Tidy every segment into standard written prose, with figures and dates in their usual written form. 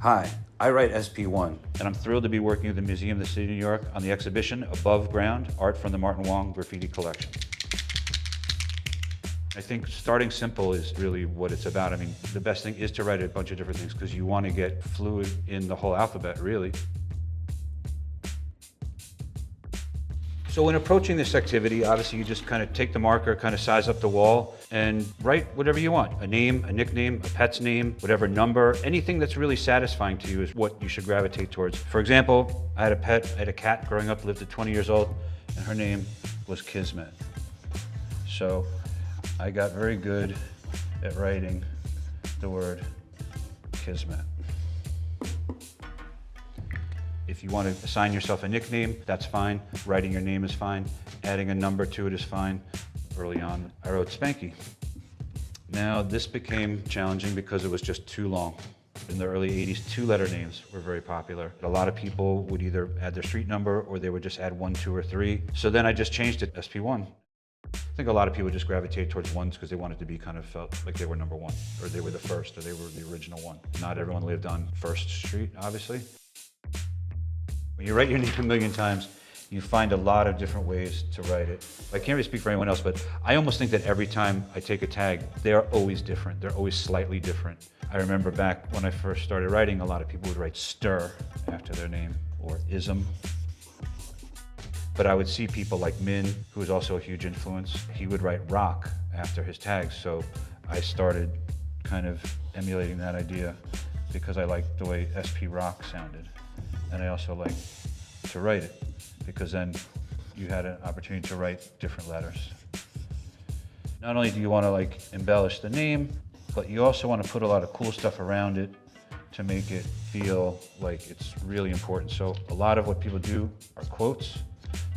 Hi, I write SP1, and I'm thrilled to be working with the Museum of the City of New York on the exhibition Above Ground, Art from the Martin Wong Graffiti Collection. I think starting simple is really what it's about. I mean, the best thing is to write a bunch of different things because you want to get fluid in the whole alphabet, really. So when approaching this activity, obviously you just kind of take the marker, kind of size up the wall, and write whatever you want. A name, a nickname, a pet's name, whatever number, anything that's really satisfying to you is what you should gravitate towards. For example, I had a pet, I had a cat growing up, lived to 20 years old, and her name was Kismet. So I got very good at writing the word Kismet. If you want to assign yourself a nickname, that's fine. Writing your name is fine. Adding a number to it is fine. Early on, I wrote Spanky. Now, this became challenging because it was just too long. In the early 80s, two-letter names were very popular. A lot of people would either add their street number or they would just add 1, 2, or 3. So then I just changed it to SP1. I think a lot of people just gravitate towards ones because they wanted to be kind of felt like they were number one, or they were the first, or they were the original one. Not everyone lived on First Street, obviously. When you write your name a million times, you find a lot of different ways to write it. I can't really speak for anyone else, but I almost think that every time I take a tag, they're always different. They're always slightly different. I remember back when I first started writing, a lot of people would write stir after their name, or ism. But I would see people like Min, who was also a huge influence. He would write rock after his tags, so I started kind of emulating that idea because I liked the way SP rock sounded. And I also like to write it because then you had an opportunity to write different letters. Not only do you want to like embellish the name, but you also want to put a lot of cool stuff around it to make it feel like it's really important. So a lot of what people do are quotes.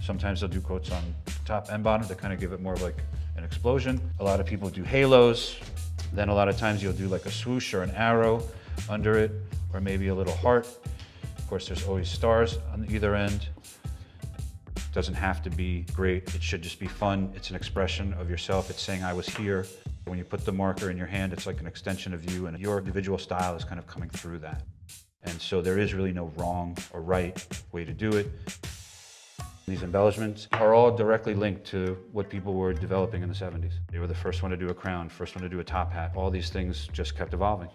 Sometimes they'll do quotes on top and bottom to kind of give it more of like an explosion. A lot of people do halos. Then a lot of times you'll do like a swoosh or an arrow under it, or maybe a little heart. Of course, there's always stars on either end. It doesn't have to be great. It should just be fun. It's an expression of yourself. It's saying I was here. When you put the marker in your hand, it's like an extension of you, and your individual style is kind of coming through that. And so there is really no wrong or right way to do it. These embellishments are all directly linked to what people were developing in the 70s. They were the first one to do a crown, first one to do a top hat. All these things just kept evolving.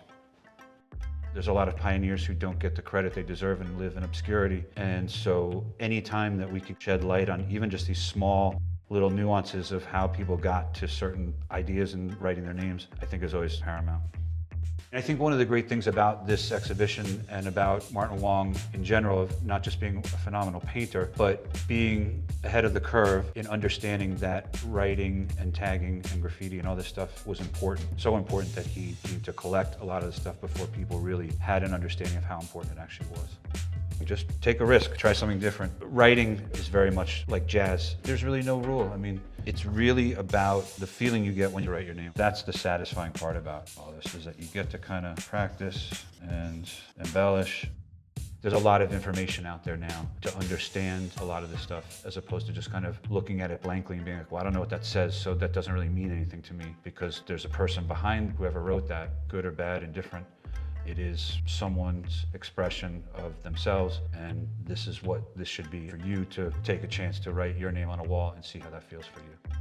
There's a lot of pioneers who don't get the credit they deserve and live in obscurity. And so any time that we could shed light on even just these small little nuances of how people got to certain ideas in writing their names, I think is always paramount. I think one of the great things about this exhibition and about Martin Wong in general, of not just being a phenomenal painter, but being ahead of the curve in understanding that writing and tagging and graffiti and all this stuff was important. So important that he needed to collect a lot of the stuff before people really had an understanding of how important it actually was. Just take a risk, try something different. Writing is very much like jazz. There's really no rule. I mean, it's really about the feeling you get when you write your name. That's the satisfying part about all this, is that you get to kind of practice and embellish. There's a lot of information out there now to understand a lot of this stuff, as opposed to just kind of looking at it blankly and being like, well, I don't know what that says, so that doesn't really mean anything to me, because there's a person behind whoever wrote that, good or bad, indifferent. It is someone's expression of themselves, and this is what this should be for you to take a chance to write your name on a wall and see how that feels for you.